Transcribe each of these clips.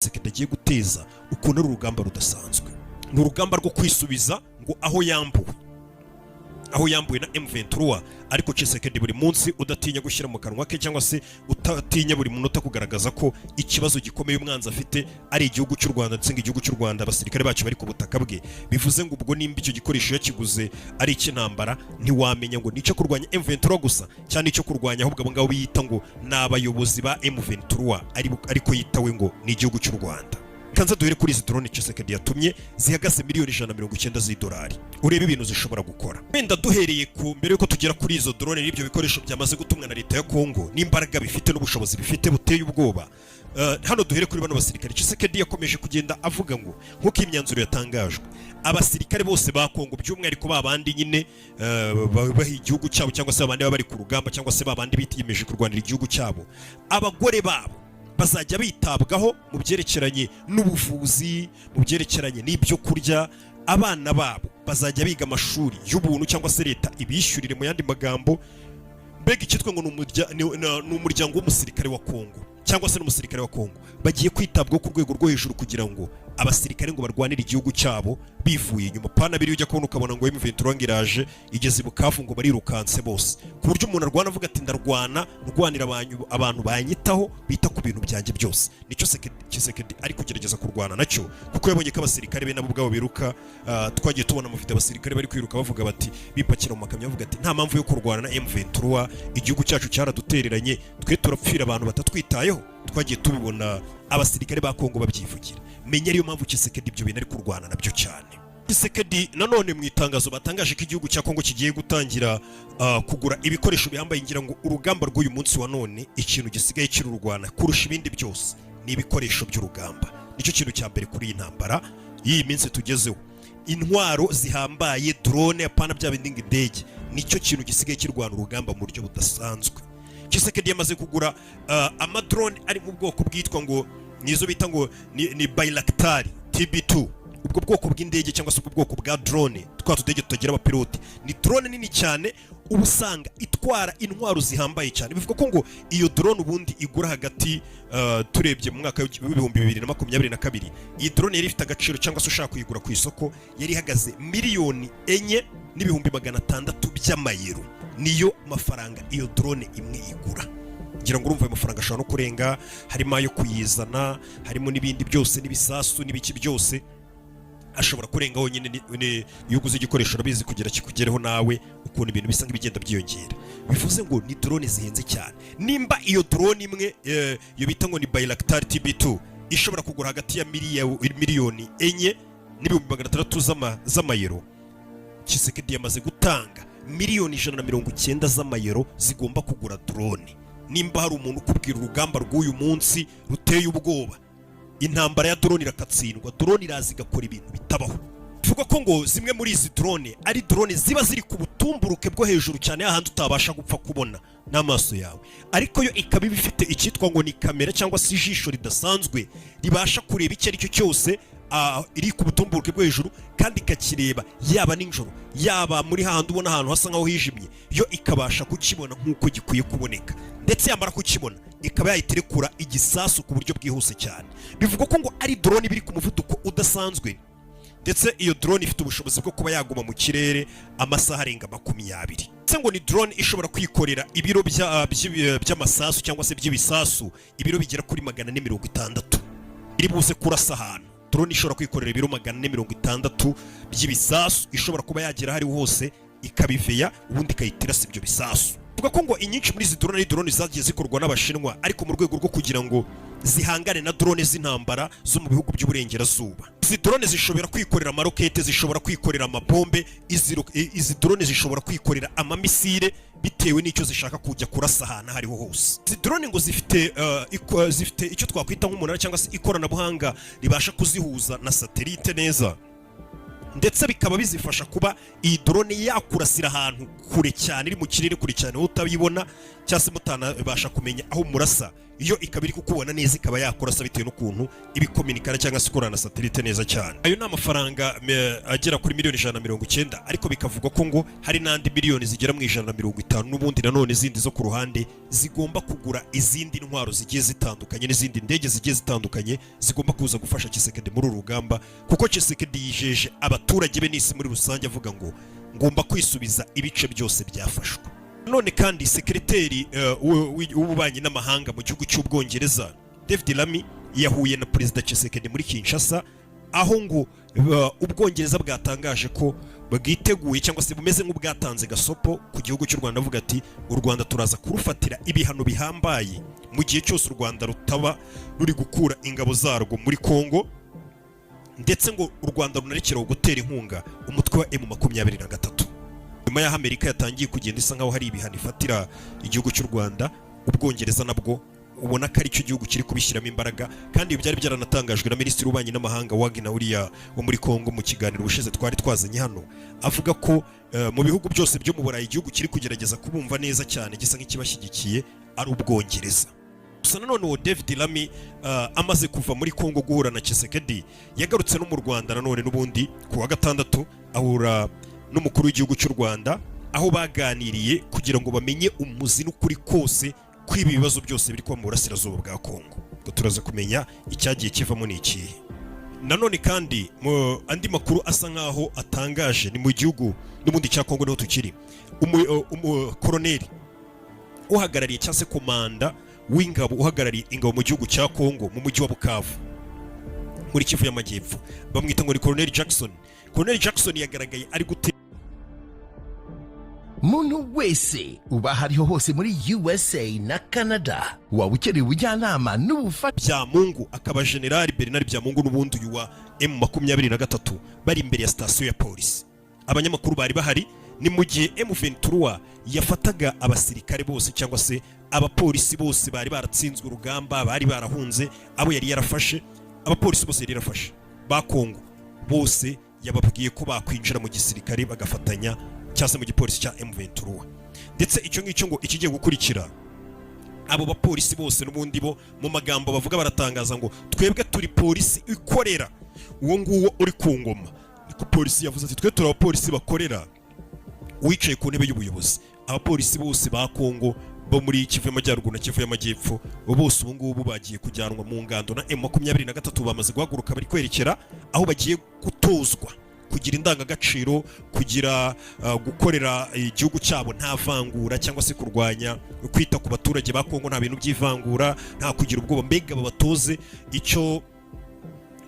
Tshisekedi agiye guteza ukuntu ari urugamba rudasanzwe, ni urugamba rwo kwisubiza ngo aho yambuwe na M23, ariko Tshisekedi buri munsi udatinya gushyira mu kanwa ke cyangwa se utatinya buri munota kugaragaza ko ikibazo gikomeye umwanzi afite ari igihugu cy'u Rwanda, ndetse ngo igihugu cy'u Rwanda abasirikare bacu bari ku butaka bwe. Bivuze ngo ubwo nimba icyo gikoresho yakiguze ari icy'intambara, ntiwamenya ngo nicyo kurwanya M23 gusa cyane icyo kurwanya ahubwo abo ngabo biyita ngo ni abayobozi ba M23, ariko yitawe ngo ni igihugu cy'u Rwanda. Kanza duhere kuri izi drone Tshisekedi yatumye zihagaze miliyoni 190 z'idolari. Urebe ibintu zishobora gukora. Wenda duhereye ku mbere yuko tugera kuri izo drone n'ibyo bikoresho byamaze gutumwa na leta ya Kongo, n'imbaraga bifite n'ubushobozi bifite buteye ubwoba. Hano duhere kuri bano basirikare. Tshisekedi yakomeje kugenda avuga ngo nkuko imyanzuro yatangajwe, abasirikare bose ba Kongo by'umwihariko babandi nyine bahi igihugu cyabo cyangwa se abandi bari ku rugamba cyangwa se babandi bitiyemeje kurwanira igihugu cyabo, abagore babo bazajya bitabwaho mu byerekeranye n'ubuvuzi, mu byerekeranye n'ibyo kurya. Abana babo bazajya biga amashuri y'ubuntu cyangwa se leta ibishyurire, mu yandi magambo mbega icyitwa ngo ni umuryango w'umusirikare wa Kongo cyangwa se n'umusirikare wa Kongo bagiye kwitabwaho ku rwego rwo hejuru kugira ngo abasirikare ngo barwanire igihugu cyabo bivuye inyuma. Pana biri ujya kubona ukabona ngo M23 iraje igeze Bukavu ngo barirukanse bose, ku buryo umuntu arwana avuga ati ndarwanira abantu banyitaho bita ku bintu byanjye byose. Nicyo Tshisekedi ari kugerageza kurwana nacyo, kuko yabonye ko abasirikare be nabo ubwabo biruka. Twagiye tubona mufite abasirikare bari kwiruka bavuga bati bipakira mu makamyo bavuga ati nta mpamvu yo kurwana na M23, igihugu cyacu cyaradutereranye, twe turapfira abantu batatwitayeho. Twagiye tubibona abasirikare ba Kongo babyivugira. Menya ariyo mpamvu Tshisekedi ibyo bintu ari kurwana nabyo cyane. Tshisekedi nanone mu itangazo batangaje ko igihugu cya Kongo kigiye gutangira kugura ibikoresho bihambaye. Ngira ngo urugamba rw'uyu munsi wa none ikintu gisigaye kirurwana kurusha ibindi byose ni ibikoresho by'urugamba. Nicyo kintu cya mbere kuri iyi ntambara y'iyi minsi tugezeho. Intwaro zihambaye, drone, apana bya bindi ng'indege, nicyo kintu gisigaye kirwana urugamba mu buryo budasanzwe. Tshisekedi yamaze kugura amadrone ari mu bwoko bwitwa ngo nizo bita ngo ni Bayraktar TB2. Ubwo bwoko bw'indege cyangwa se ubwo bwoko bwa drone twatudege tutagira abapilote, ni drone nini cyane ubusanga itwara intwaro zihambaye cyane. Bivuga ko ngo iyo drone ubundi igura hagati turebye mu mwaka w'ibihumbi 2022, iyi drone yari ifite agaciro cyangwa se ushaka kuyigura ku isoko yari ihagaze miliyoni 4,600 by'amayero. Niyo mafaranga iyo drone imwe igura. Ngira ngo urumva ayo mafaranga ashobora no kurenga, harimo ayo kuyizana, harimo n'ibindi byose n'ibisasu n'ibiki byose, ashobora kurenga honyine iyo uguze igikoresho urabizi kugira kikugereho nawe ukuntu ibintu bisa nk'ibigenda byiyongera. Bivuze ngo ni drone zihenze cyane. Nimba iyo drone imwe yo bita ngo ni Bayraktar TB2 ishobora kugura hagati ya miliyoni 4,600 z'amayero, Tshisekedi yamaze gutanga miliyoni 190 z'amayero zigomba kugura drone. Nimba hari umuntu ukubwira urugamba rw'uyu munsi ruteye ubwoba, intambara ya drone irakatsindwa, drone iraza igakora ibintu bitabaho. Bivuga ko ngo zimwe muri izi drone ari drone ziba ziri ku butumburuke bwo hejuru cyane, ahandi utabasha gupfa kubona n'amaso yawe, ariko yo ikaba ifite icyitwa ngo ni kamera cyangwa se ijisho ridasanzwe ribasha kureba icyo ari cyo cyose iri ku butumburuke bwo hejuru, kandi ikakireba yaba ninjoro yaba muri hahandi ubona ahantu hasa nkaho hijimye, yo ikabasha kukibona nk'uko gikwiye kuboneka, ndetse yamara kukibona ikaba yahitirekura igisasu ku buryo bwihuse cyane. Bivuga ko ngo ari drone biri ku muvuduko udasanzwe, ndetse iyo drone ifite ubushobozi bwo kuba yaguma mu kirere amasaha arenga 20. Ndetse ngo ni drone ishobora kwikorera ibiro by'amasasu cyangwa se by'ibisasu ibiro bigera kuri 460 iri buze kurasa ahantu. Drone ishobora kwikorera ibiro 460 by'ibisasu, ishobora kuba yagera hari hose ikabiveya ubundi ikayitirasa ibyo bisasu. Vuga ko ngo inyinshi muri izi drone ni drone zagiye zikorwa n'Abashinwa, ariko mu rwego rwo kugira ngo zihangane na drone z'intambara zo mu bihugu by'uburengerazuba. Izi drone zishobora kwikorera amarokete, zishobora kwikorera amabombe, izi drone zishobora kwikorera amamisire bitewe n'icyo zishaka kujya kurasa ahantu hariho hose. Izi drone ngo zifite icyo twakwita nk'umunara cyangwa se ikoranabuhanga ribasha kuzihuza na satellite neza, ndetse bikaba bizifasha kuba iyi drone yakurasira ahantu kure cyane, iri mu kirere kure cyane utabibona cyangwa se mutanabasha kumenya aho murasa, iyo ikaba iri kukubona neza ikaba yakora sa bitewe n'ukuntu ibikominikana cyangwa se ikorana na satellite neza cyane. Ayo ni amafaranga agera kuri miliyoni 190, ariko bikavugwa ko ngo hari n'andi miliyoni zigera mu 150 n'ubundi nanone izindi zo ku ruhande zigomba kugura izindi ntwaro zigiye zitandukanye n'izindi ndege zigiye zitandukanye zigomba kuza gufasha Tshisekedi muri uru rugamba, kuko Tshisekedi yijeje abaturage be n'isi muri rusange avuga ngo ngomba kwisubiza ibice byose byafashwe. None kandi sekreteri w'ububanyi n'amahanga mu gihugu cy'Ubwongereza David Lammy yahuye na Perezida Tshisekedi muri Kinshasa, aho ngo Ubwongereza bwatangaje ko bwiteguye cyangwa se bumeze nk'ubwatanze gasopo ku gihugu cy'u Rwanda, avuga ati u Rwanda turaza kurufatira ibihano bihambaye mu gihe cyose u Rwanda rutaba ruri gukura ingabo zarwo muri Kongo, ndetse ngo u Rwanda runarekeraho gutera inkunga umutwe wa M23. Nyuma y'aho Amerika yatangiye kugenda isa nkaho hari ibihano ifatira igihugu cy'u Rwanda, Ubwongereza nabwo ubona ko ari cyo gihugu kiri kubishyiramo imbaraga, kandi ibi byari byaranatangajwe na Minisitiri w'Ububanyi n'Amahanga Wagner uriya wo muri Kongo mu kiganiro ubushize twari twazanye hano, avuga ko mu bihugu byose byo mu Burayi igihugu kiri kugerageza kubumva neza cyane gisa nk'ikibashyigikiye ari Ubwongereza. Gusa nanone uwo David Lammy amaze kuva muri Kongo guhura na Tshisekedi, yagarutse no mu Rwanda nanone n'ubundi ku wa gatandatu ahura n'umukuru w'igihugu cy'u Rwanda, aho baganiriye kugira ngo bamenye umuzi n'ukuri kose kw'ibi bibazo byose biri kuba mu burasirazuba bwa Kongo. Ngo turaza kumenya icyagiye kivamo n'ikihe. Nanone kandi mu andi makuru asa nkaho atangaje ni mu gihugu n'ubundi cya Kongo niho tukiri, umukoloneli uhagarariye cyangwa se komanda w'ingabo uhagarariye ingabo mu gihugu cya Kongo mu mujyi wa Bukavu muri Kivu y'Amajyepfo, bamwita ngo ni Colonel Jackson. Colonel Jackson yagaragaye ari gute muntu wese uba hariho hose muri USA na Canada waba ukeneye ubujyanama n'ubufasha bya Mungu, akaba General Bernard Byamungu n'ubundi uyu wa M23 bari imbere ya station ya polisi. Abanyamakuru bari bahari ni mu gihe M23 yafataga abasirikare bose cyangwa se abapolisi bose bari baratsinzwe urugamba, bari barahunze, abo yari yarafashe, abapolisi bose yari yarafashe ba Kongo bose yababwiye ko bakwinjira mu gisirikare bagafatanya cyase mu gipolisi cya M23. Ndetse icyo ngicyo ngo ikigiye gukurikira, abo bapolisi bose n'ubundi bo mu magambo bavuga baratangaza ngo twebwe turi polisi ikorera uwo nguwo uri ku ngoma. Niko polisi yavuze ati twe turi abapolisi bakorera wicaye ku ntebe y'ubuyobozi. Abapolisi bose ba Kongo bo muri Kivu y'Amajyaruguru na Kivu y'Amajyepfo bose ubu ngubu bagiye kujyanwa mu ngando na M23, bamaze guhaguruka bari kwerekera aho bagiye gutozwa kugira indangagaciro, kugira gukorera igihugu cyabo nta vangura cyangwa se kurwanya kwita ku baturage ba Kongo, nta bintu by'ivangura, nta kugira ubwoba, mbega babatoze icyo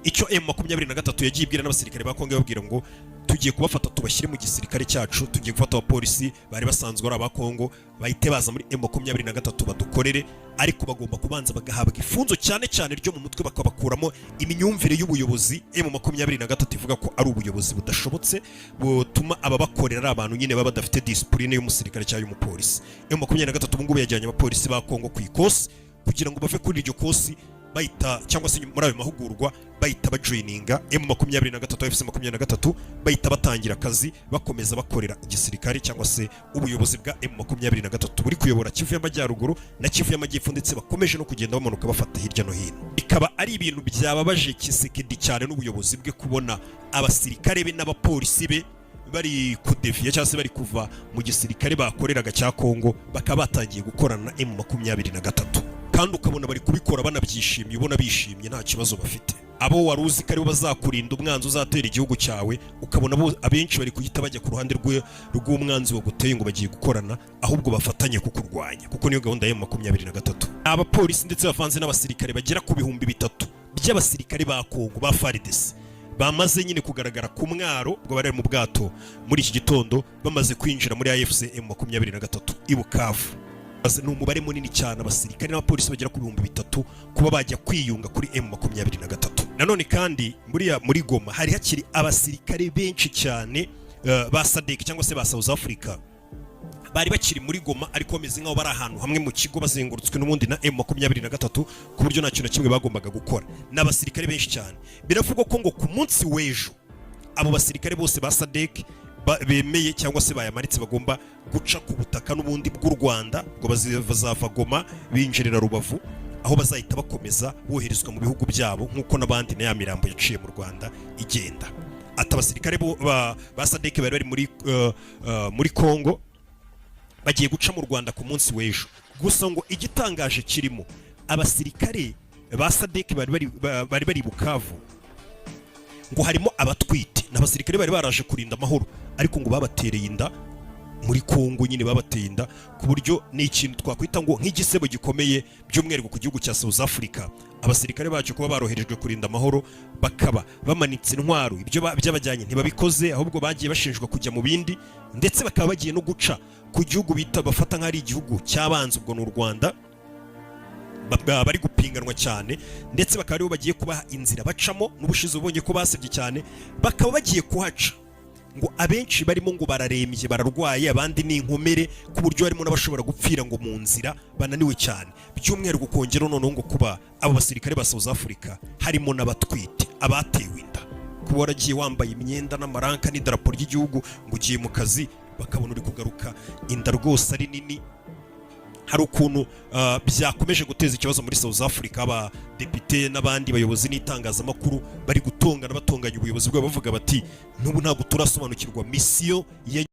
M23 yagiye ibwira n'abasirikare ba Kongo babwira ngo tugiye kubafata tubashyire mu gisirikare cyacu, tugiye gufata abapolisi bari basanzwe ari aba Kongo bahite baza muri M23 badukorere, ariko bagomba kubanza bagahabwa ifunzo cyane cyane ryo mu mutwe, bakabakuramo imyumvire y'ubuyobozi. M23 ivuga ko ari ubuyobozi budashobotse butuma aba bakorera ari abantu nyine baba badafite discipline y'umusirikare cyangwa y'umupolisi. M23 ubu ngubu yajyanye abapolisi ba Kongo ku ikosi kugira ngo bave kuri iryo kosi bahita cyangwa se muri ayo mahugurwa bahita bajoininga M23 FC23 bahita batangira akazi bakomeza bakorera igisirikare cyangwa se ubuyobozi bwa M23 buri kuyobora Kivu y'Amajyaruguru na Kivu y'Amajyepfo, ndetse bakomeje no kugenda bamanuka bafata hirya no hino. Bikaba ari ibintu byababaje Tshisekedi cyane n'ubuyobozi bwe kubona abasirikare be n'abapolisi be bari kudefiya cyangwa se bari kuva mu gisirikare bakoreraga cya Kongo bakaba batangiye gukorana na M23, kandi ukabona bari kubikora banabyishimiye, ubona bishimye nta kibazo bafite. Abo wari uzi ko aribo bazakurinda umwanzi uzatera igihugu cyawe, ukabona abenshi bari kugita bajya ku ruhande rw'umwanzi waguteye ngo bagiye gukorana, ahubwo bafatanye kukurwanya, kuko niyo gahunda ya M23. Abapolisi ndetse bavanze n'abasirikare bagera ku 3,000 by'abasirikare ba Kongo ba FARDC bamaze nyine kugaragara ku mwaro bwo bari mu bwato muri iki gitondo bamaze kwinjira muri AFC M23 i Bukavu. Ni umubare munini cyane abasirikare n'abapolisi bagera ku 3,000 kuba bajya kwiyunga kuri M23. Nanone kandi muri Goma hari hakiri abasirikare benshi cyane ba SADC cyangwa se ba South Africa bari bakiri muri Goma, ariko bameze nkaho bari ahantu hamwe mu kigo bazengurutswe n'ubundi na M23 ku buryo nta kintu na kimwe bagombaga gukora. N'abasirikare benshi cyane, biravugwa ko ngo ku munsi w'ejo abo basirikare bose ba SADC bemeye cyangwa se bayamaritse bagomba guca ku butaka n'ubundi bw'u Rwanda ngo bazava Goma binjirira Rubavu, aho bazahita bakomeza boherezwa mu bihugu byabo nk'uko n'abandi na ya mirambo yaciye mu Rwanda igenda. Ati abasirikare ba SADC bari bari muri Congo bagiye guca mu Rwanda ku munsi w'ejo. Gusa ngo igitangaje kirimo abasirikare ba SADC bari bari Bukavu ngo harimo abatwite n'abasirikare bari baraje kurinda amahoro, ariko ngo babatereye inda muri Kongo, nyine babateye inda, ku buryo ni ikintu twakwita ngo nk'igisebo gikomeye by'umwihariko ku gihugu cya South Africa. Abasirikare bacu kuba baroherejwe kurinda amahoro bakaba bamanitse intwaro, ibyo byabajyanye ntibabikoze, ahubwo bagiye bashinjwa kujya mu bindi, ndetse bakaba bagiye no guca ku gihugu bita bafata nk'ari igihugu cyabanze, ubwo n'u Rwanda, bari gupinganwa cyane, ndetse bakaba aribo bagiye kubaha inzira bacamo. N'ubushize ubonye ko basebye cyane, bakaba bagiye kuhaca. Ngo abenshi barimo ngo bararembye, bararwaye, abandi ni inkomere, ku buryo harimo n'abashobora gupfira ngo mu nzira bananiwe cyane. By'umwihariko kongera noneho ngo kuba abo basirikare ba South Africa harimo n'abatwite, abatewe inda, kuba waragiye wambaye imyenda n'amaranka n'idarapo ry'igihugu ngo ugiye mu kazi, bakabona uri kugaruka inda rwose ari nini. Hari ukuntu byakomeje guteza ikibazo muri South Africa. Abadepite n'abandi bayobozi n'itangazamakuru bari gutongana batonganya ubuyobozi bwabo bavuga bati n'ubu ntabwo turasobanukirwa misiyo ya